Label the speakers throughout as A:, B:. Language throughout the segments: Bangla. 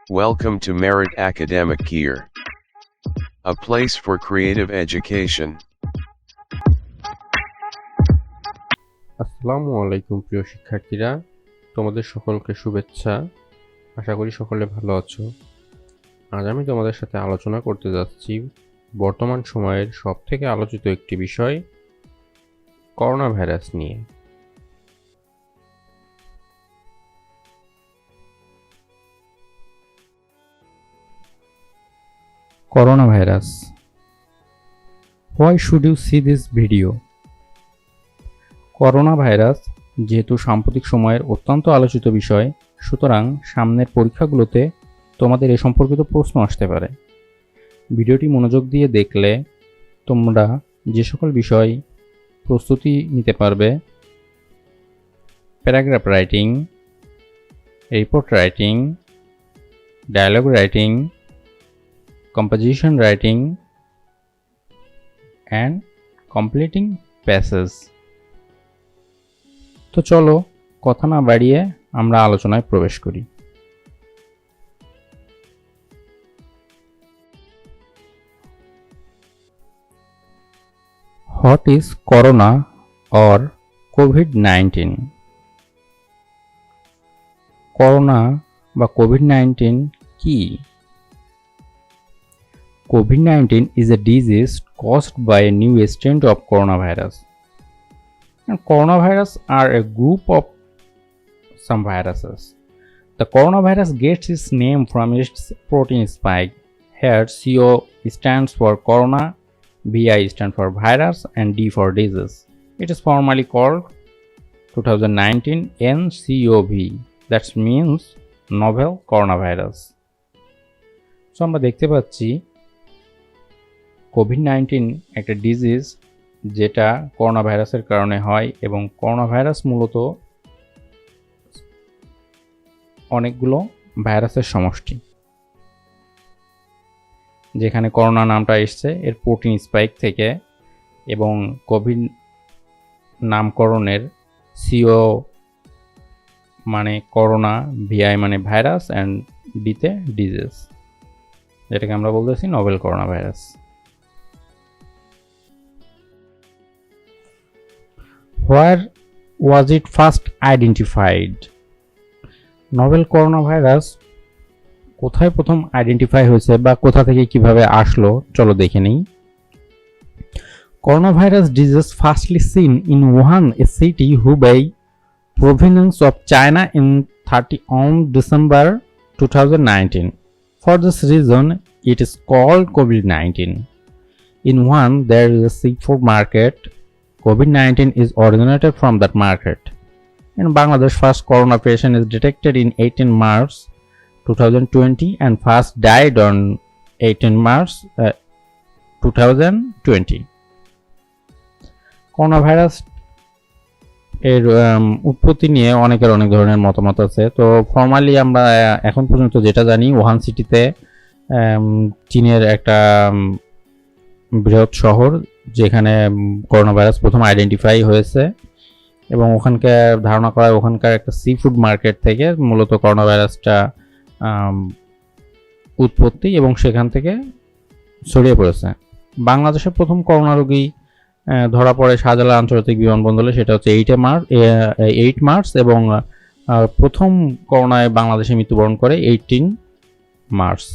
A: Welcome to Merit Academic Year, a place for creative education.
B: আসসালামু আলাইকুম প্রিয় শিক্ষার্থীরা, তোমাদের সকলকে শুভেচ্ছা। আশা করি সকলে ভালো আছো। আজ আমি তোমাদের সাথে আলোচনা করতে যাচ্ছি বর্তমান সময়ের সবথেকে আলোচিত একটি বিষয়, করোনা ভাইরাস নিয়ে। Corona virus. Why should you see this video? Corona virus যেহেতু সাম্প্রতিক সময়ের অত্যন্ত আলোচিত বিষয়, সুতরাং সামনের পরীক্ষাগুলোতে তোমাদের এ সম্পর্কিত প্রশ্ন আসতে পারে। ভিডিওটি মনোযোগ দিয়ে দেখলে তোমরা যে সকল বিষয় প্রস্তুতি নিতে পারবে, paragraph writing, report writing, dialogue writing, composition writing and completing passages। তো চলো কথা না বাড়িয়ে আমরা আলোচনায় প্রবেশ করি। What is corona or COVID-19? Corona বা কোভিড-19 কি? COVID-19 is a disease caused by a new strain of coronavirus. And coronavirus are a group of some viruses. The coronavirus gets its name from its protein spike. Here CO stands for corona, VI stands for virus, and D for disease. It is formally called 2019 NCOV. That means novel coronavirus. So আমরা দেখতে পাচ্ছি কোভিড-19 একটা ডিজিজ যেটা করোনা ভাইরাসের কারণে হয়, এবং করোনা ভাইরাস মূলত অনেকগুলো ভাইরাসের সমষ্টি। যেখানে করোনা নামটা এসছে এর প্রোটিন স্পাইক থেকে, এবং কোভিড নামকরণের সিও মানে করোনা, ভিআই মানে ভাইরাস, অ্যান্ড ডিতে ডিজিজ, যেটাকে আমরা বলতেছি novel corona virus. Where was it first identified? Novel corona virus কোথায় প্রথম আইডেন্টিফাই হয়েছে বা কোথা থেকে কিভাবে আসলো চলো দেখে নিই। Corona virus disease firstly seen in Wuhan, a city Hubei province of China in 30 December 2019. For this reason it is called COVID-19. In Wuhan there is a seafood market. COVID-19 is originated from that market. In Bangladesh, first corona patient is detected in 18 March 2020 and first died on 18 March 2020. Corona virus এর উৎপত্তি নিয়ে অনেকের অনেক ধরনের মতামত আছে। তো ফর্মালি আমরা এখন পর্যন্ত যেটা জানি, ওহান সিটিতে চীনের একটা বৃহৎ শহর যেখানে করোনা ভাইরাস প্রথম আইডেন্টিফাই হয়েছে, এবং ওখানকার ধারণা করা হয় ওখানকার একটা সি ফুড মার্কেট থেকে মূলত করোনা ভাইরাসটা উৎপত্তি, এবং সেখান থেকে ছড়িয়ে পড়েছে। বাংলাদেশের প্রথম করোনা রোগী ধরা পড়ে শাহজালাল আন্তর্জাতিক বিমানবন্দরে, সেটা হচ্ছে 8 মার্চ, এবং প্রথম করোনায় বাংলাদেশে মৃত্যুবরণ করে 18 March.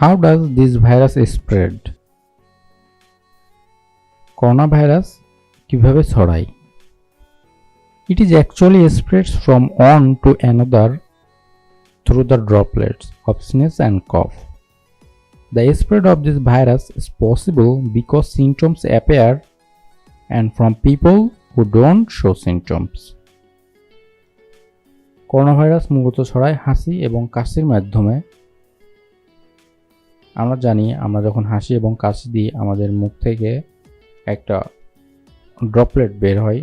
B: How does this virus spread? Corona virus কিভাবে ছড়ায়? It is actually spreads from one to another through the droplets of sneeze and cough. The spread of this virus is possible because symptoms appear and from people who don't show symptoms. Corona virus মূলত ছড়ায় হাসি এবং কাশির মাধ্যমে। আমরা জানি আমরা যখন হাসি এবং কাশি দিই আমাদের মুখ থেকে একটা ড্রপলেট বের হয়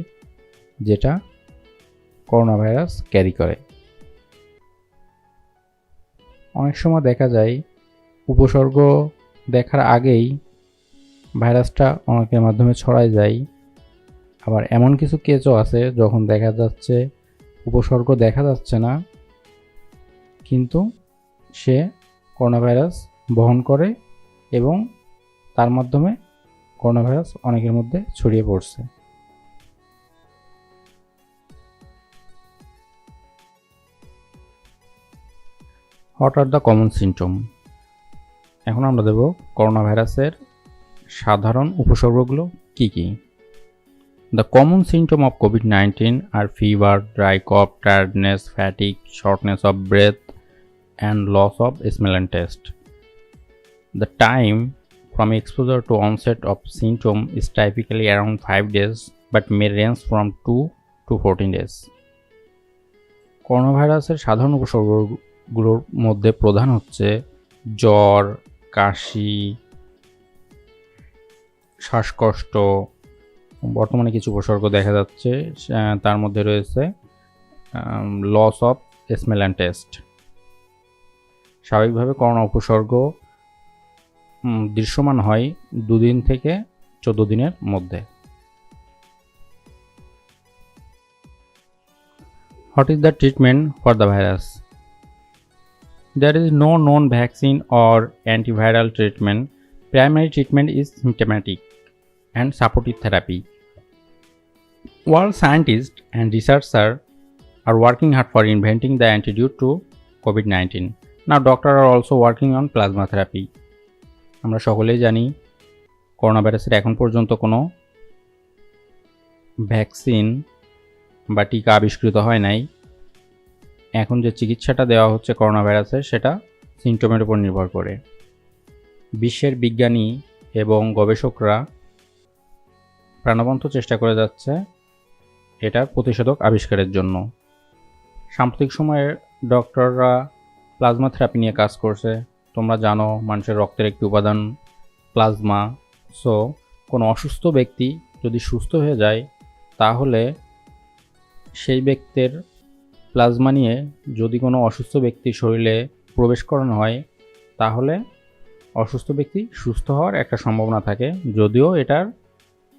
B: যেটা করোনা ভাইরাস ক্যারি করে। অনেক সময় দেখা যায় উপসর্গ দেখার আগেই ভাইরাসটা অনেকের মাধ্যমে ছড়ায় যায়। আবার এমন কিছু কেসও আছে যখন দেখা যাচ্ছে উপসর্গ দেখা যাচ্ছে না, কিন্তু সে করোনা ভাইরাস বহন করে এবং তার মাধ্যমে করোনা ভাইরাস অনেকের মধ্যে ছড়িয়ে পড়ছে। What are the common symptom? এখন আমরা দেব করোনা ভাইরাসের সাধারণ উপসর্গগুলো কি কি। The common symptoms of COVID-19 are fever, dry cough, tiredness, fatigue, shortness of breath, and loss of smell and taste. The time from exposure to onset of symptom is typically around 5 days but may range from 2 to 14 days. Corona ভাইরাসের সাধারণ উপসর্গগুলোর মধ্যে প্রধান হচ্ছে জ্বর, কাশি, শ্বাসকষ্ট। বর্তমানে কিছু উপসর্গ দেখা যাচ্ছে, তার মধ্যে রয়েছে loss of smell and taste. স্বাভাবিকভাবে করোনা উপসর্গ দৃশ্যমান হয় 2 দিন থেকে 14 দিনের মধ্যে। What is the treatment for the virus? There is no known vaccine or antiviral treatment. Primary treatment is symptomatic and supportive therapy. While scientists and researchers are working hard for inventing the antidote to COVID-19, now doctors are also working on plasma therapy. আমরা সকলেই জানি করোনা ভাইরাসের এখন পর্যন্ত কোনো ভ্যাকসিন বা টিকা আবিষ্কৃত হয় নাই। এখন যে চিকিৎসাটা দেওয়া হচ্ছে করোনা ভাইরাসের, সেটা সিমটমের উপর নির্ভর করে। বিশ্বের বিজ্ঞানী এবং গবেষকরা প্রাণবন্ত চেষ্টা করে যাচ্ছে এটার প্রতিষেধক আবিষ্কারের জন্য। সাম্প্রতিক সময়ে ডক্টররা প্লাজমা থেরাপি নিয়ে কাজ করছে। তোমরা জানো মানুষের রক্তের একটি উপাদান প্লাজমা। সো কোনো অসুস্থ ব্যক্তি যদি সুস্থ হয়ে যায়, তাহলে সেই ব্যক্তির প্লাজমা নিয়ে যদি কোনো অসুস্থ ব্যক্তির শরীরে প্রবেশ করানো হয়, তাহলে অসুস্থ ব্যক্তি সুস্থ হওয়ার একটা সম্ভাবনা থাকে, যদিও এটার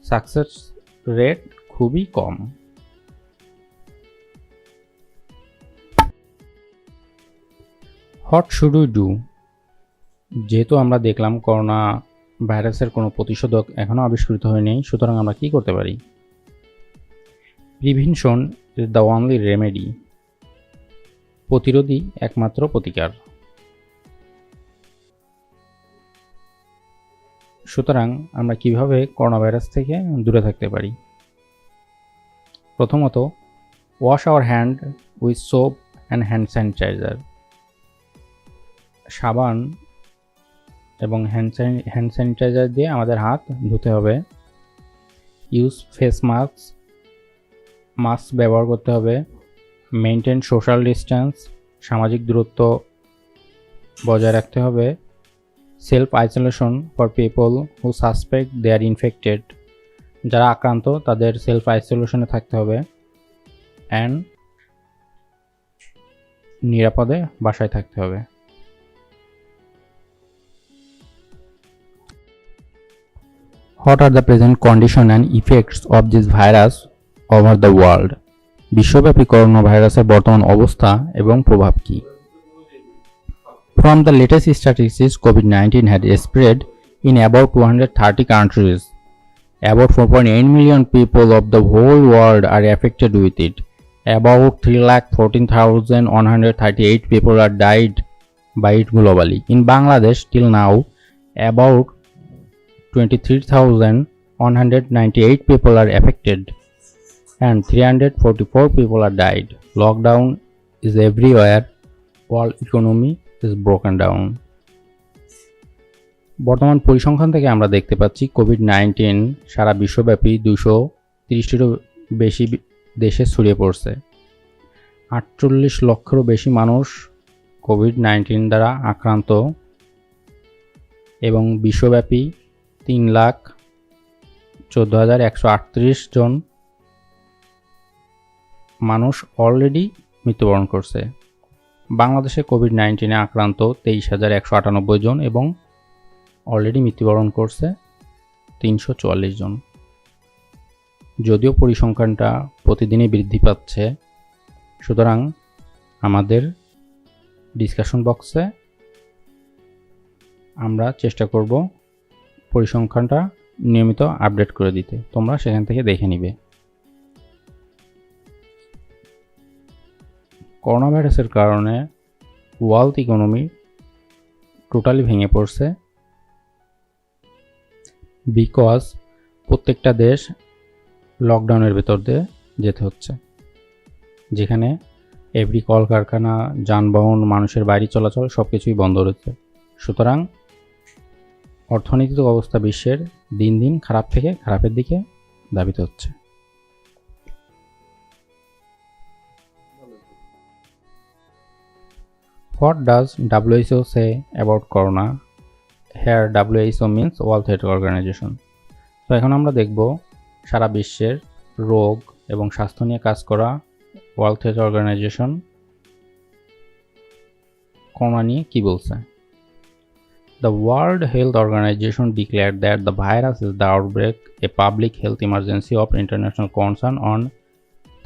B: সাকসেস রেট খুবই কম। What should we do? যেহেতু আমরা দেখলাম করোনা ভাইরাসের কোনো প্রতিষেধক এখনও আবিষ্কৃত হয়নি, সুতরাং আমরা কি করতে পারি? Prevention is the only remedy. প্রতিরোধই একমাত্র প্রতিকার। সুতরাং আমরা কিভাবে করোনা ভাইরাস থেকে দূরে থাকতে পারি? প্রথমত, wash our hand with soap and hand sanitiser. সাবান এবং হ্যান্ড স্যানিটাইজার দিয়ে আমাদের হাত ধুতে হবে। ইউজ ফেস মাস্ক ব্যবহার করতে হবে। মেনটেন সোশ্যাল ডিস্টেন্স, সামাজিক দূরত্ব বজায় রাখতে হবে। Self isolation for people who suspect they are infected. যারা আক্রান্ত তাদের সেলফ আইসোলেশনে থাকতে হবে। অ্যান্ড নিরাপদে বাসায় থাকতে হবে। What are the present condition and effects of this virus over the world? বিশ্বব্যাপী করোনা ভাইরাসের বর্তমান অবস্থা এবং প্রভাব কি? From the latest statistics, COVID-19 had spread in about 230 countries. About 4.8 million people of the whole world are affected with it. About 3,14,138 people are died by it globally. In Bangladesh, till now, about 23,198 people are affected and 344 people are died. Lockdown is everywhere. World economy is broken down. বর্তমান পরিসংখ্যান থেকে আমরা দেখতে পাচ্ছি কোভিড-19 সারা বিশ্বব্যাপী 230টিরও বেশি দেশে ছড়িয়ে পড়ছে। 48 লক্ষেরও বেশি মানুষ কোভিড-19 দ্বারা আক্রান্ত এবং বিশ্বব্যাপী 3,14,138 জন মানুষ অলরেডি মৃত্যুবরণ করছে। বাংলাদেশে কোভিড-19 আক্রান্ত 23,198 জন এবং অলরেডি মৃত্যুবরণ করছে 344 জন। যদিও পরিসংখ্যানটা প্রতিদিনই বৃদ্ধি পাচ্ছে, সুতরাং আমাদের ডিসকাশন বক্সে আমরা চেষ্টা করব পরিসংখ্যানটা নিয়মিত আপডেট করে দিতে, তোমরা সেখান থেকে দেখে নিবে। করোনা ভাইরাসের কারণে ওয়ার্ল্ড ইকোনমি টোটালি ভেঙে পড়ছে, বিকজ প্রত্যেকটা দেশ লকডাউনের ভেতর দিয়ে যেতে হচ্ছে, যেখানে এভরি কলকারখানা, যানবাহন, মানুষের বাইরে চলাচল সব কিছুই বন্ধ রয়েছে। সুতরাং অর্থনৈতিক অবস্থা বিশ্বের দিন দিন খারাপ থেকে খারাপের দিকে ধাবিত হচ্ছে। What does WHO say about corona? Here WHO means World Health Organization. তো এখন আমরা দেখব সারা বিশ্বের রোগ এবং স্বাস্থ্য নিয়ে কাজ করা ওয়ার্ল্ড হেলথ অর্গানাইজেশন করোনা নিয়ে কি বলছে। The World Health Organization declared that the virus is the outbreak, a public health emergency of international concern on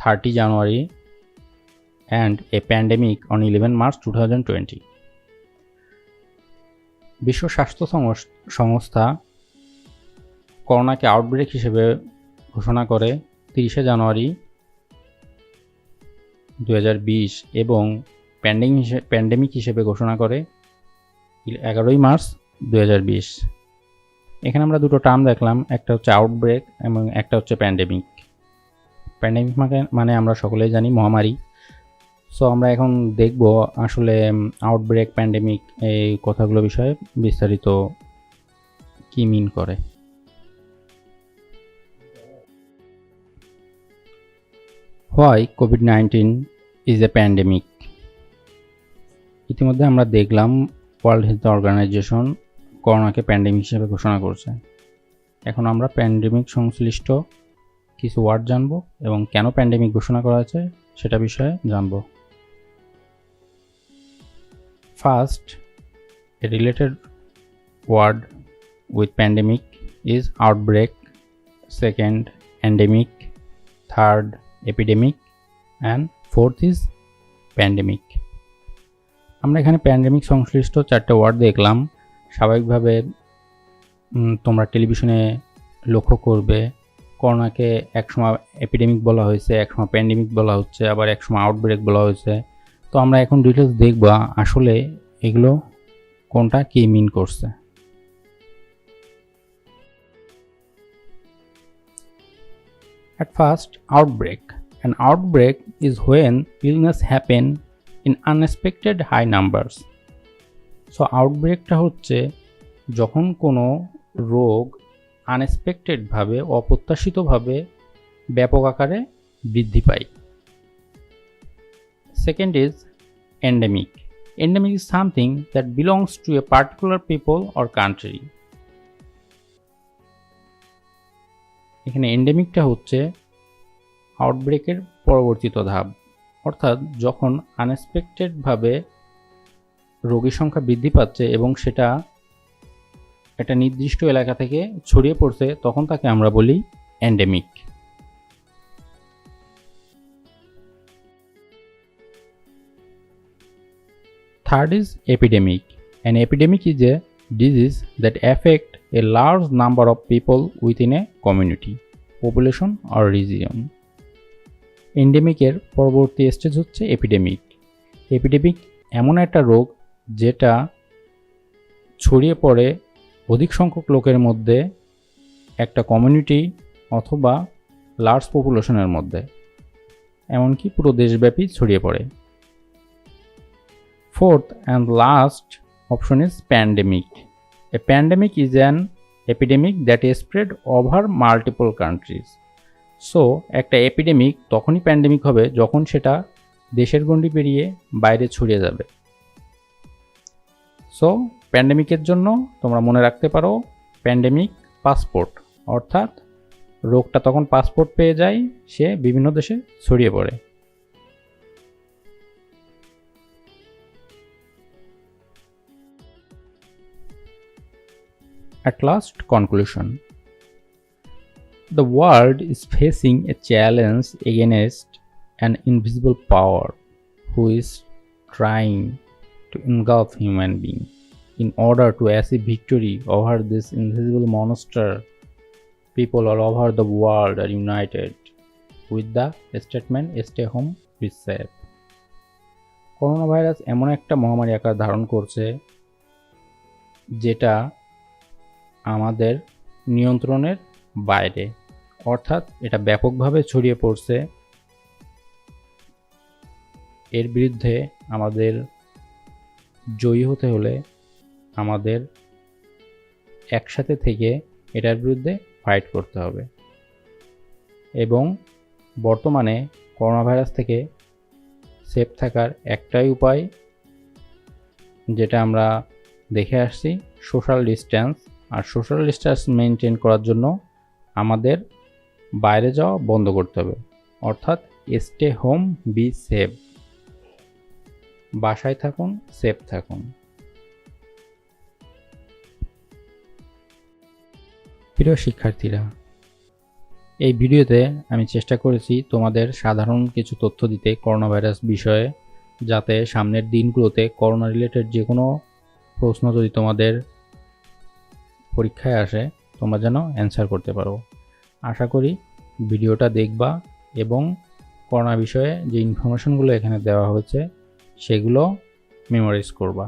B: 30 January and a pandemic on 11 March 2020. বিশ্ব স্বাস্থ্য সংস্থা করোনাকে আউটব্রেক হিসেবে ঘোষণা করে 30 জানুয়ারি 2020 এবং প্যান্ডেমিক হিসেবে ঘোষণা করে 11 মার্চ 2020। এখানে আমরা দুটো টার্ম দেখলাম, একটা হচ্ছে আউটব্রেক এবং একটা হচ্ছে প্যান্ডেমিক। প্যান্ডেমিক মানে আমরা সকলেই জানি মহামারী। সো আমরা এখন দেখব আসলে আউটব্রেক, প্যান্ডেমিক এই কথাগুলো বিষয়ে বিস্তারিত কি মিন করে। Why COVID-19 is a pandemic? ইতিমধ্যে আমরা দেখলাম ওয়ার্ল্ড হেলথ অর্গানাইজেশন করোনাকে প্যান্ডেমিক হিসেবে ঘোষণা করছে। এখন আমরা প্যান্ডেমিক সংশ্লিষ্ট কিছু ওয়ার্ড জানব এবং কেন প্যান্ডেমিক ঘোষণা করা হয়েছে সেটা বিষয়ে জানব। First, a related word with pandemic is outbreak. Second, endemic. Third, epidemic. And fourth is pandemic. আমরা এখানে প্যান্ডেমিক সংশ্লিষ্ট 4টে ওয়ার্ড দেখলাম। স্বাভাবিকভাবে তোমরা টেলিভিশনে লক্ষ্য করবে করোনাকে একসময় এপিডেমিক বলা হয়েছে, একসময় প্যান্ডেমিক বলা হচ্ছে, আবার একসময় আউটব্রেক বলা হয়েছে। তো আমরা এখন ডিটেলস দেখব আসলে এগুলো কোনটা কি মিন করছে। At first, outbreak. An outbreak is when illness happen in unexpected high numbers. So outbreakটা হচ্ছে যখন কোনো রোগ আনএক্সপেক্টেডভাবে, অপ্রত্যাশিতভাবে ব্যাপক আকারে বৃদ্ধি পায়। Second is endemic. Endemic is something that belongs to a particular people or country. এখানে এন্ডেমিকটা হচ্ছে আউটব্রেকের পরবর্তীত ধাপ, অর্থাৎ যখন আনএক্সপেক্টেডভাবে রোগীর সংখ্যা বৃদ্ধি পাচ্ছে এবং সেটা একটা নির্দিষ্ট এলাকা থেকে ছড়িয়ে পড়ছে, তখন তাকে আমরা বলি endemic. Third is epidemic. An epidemic is a disease that affect a large number of people within a community, population or region. এন্ডেমিকের পরবর্তী স্টেজ হচ্ছে এপিডেমিক। এপিডেমিক এমন একটা রোগ যেটা ছড়িয়ে পড়ে অধিক সংখ্যক লোকের মধ্যে, একটা কমিউনিটি অথবা লার্জ পপুলেশনের মধ্যে, এমনকি পুরো দেশব্যাপী ছড়িয়ে পড়ে। Fourth and last option is pandemic. A pandemic is an epidemic that is spread over multiple countries. So একটা এপিডেমিক তখনই প্যান্ডেমিক হবে যখন সেটা দেশের গণ্ডি পেরিয়ে বাইরে ছড়িয়ে যাবে। সো প্যান্ডেমিকের জন্য তোমরা মনে রাখতে পারো প্যান্ডেমিক পাসপোর্ট, অর্থাৎ রোগটা তখন পাসপোর্ট পেয়ে যায়, সে বিভিন্ন দেশে ছড়িয়ে পড়ে। At last, conclusion. The world is facing a challenge against an invisible power who is trying to engulf human being. In order to achieve victory over this invisible monster, people all over the world are united with the statement stay home, be safe. Corona virus এমন একটা মহামারী আকার ধারণ করছে যেটা আমাদের নিয়ন্ত্রণের বাইরে, অর্থাৎ এটা ব্যাপকভাবে ছড়িয়ে পড়ছে। এর বিরুদ্ধে আমাদের জয়ী হতে হলে আমাদের একসাথে থেকে এটার বিরুদ্ধে ফাইট করতে হবে। এবং বর্তমানে করোনা ভাইরাস থেকে সেফ থাকার একটাই উপায়, যেটা আমরা দেখে আসছি, সোশ্যাল ডিস্ট্যান্স। আর সোশ্যাল ডিস্ট্যান্স মেনটেন করার জন্য আমাদের বাইরে যাওয়া বন্ধ করতে হবে, অর্থাৎ স্টে হোম, বি সেফ। বাসায় থাকুন, সেফ থাকুন। প্রিয় শিক্ষার্থীরা, এই ভিডিওতে আমি চেষ্টা করেছি তোমাদের সাধারণ কিছু তথ্য দিতে করোনা ভাইরাস বিষয়ে, যাতে সামনের দিনগুলোতে করোনা রিলেটেড যে কোনো প্রশ্ন যদি তোমাদের পরীক্ষায় আসে তোমরা যেন অ্যান্সার করতে পারো। আশা করি ভিডিওটা দেখবা এবং করোনা বিষয়ে যে ইনফরমেশনগুলো এখানে দেওয়া হয়েছে সেগুলো মেমোরাইজ করবা।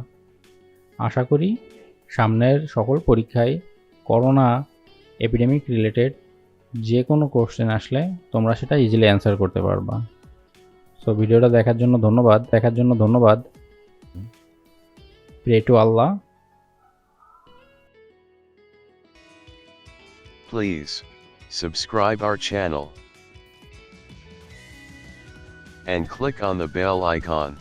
B: আশা করি সামনের সকল পরীক্ষায় করোনা এপিডেমিক রিলেটেড যে কোনো কোশ্চেন আসলে তোমরা সেটা ইজিলি অ্যান্সার করতে পারবা। সো ভিডিওটা দেখার জন্য ধন্যবাদ। Pray to Allah.
A: Please subscribe our channel and click on the bell icon.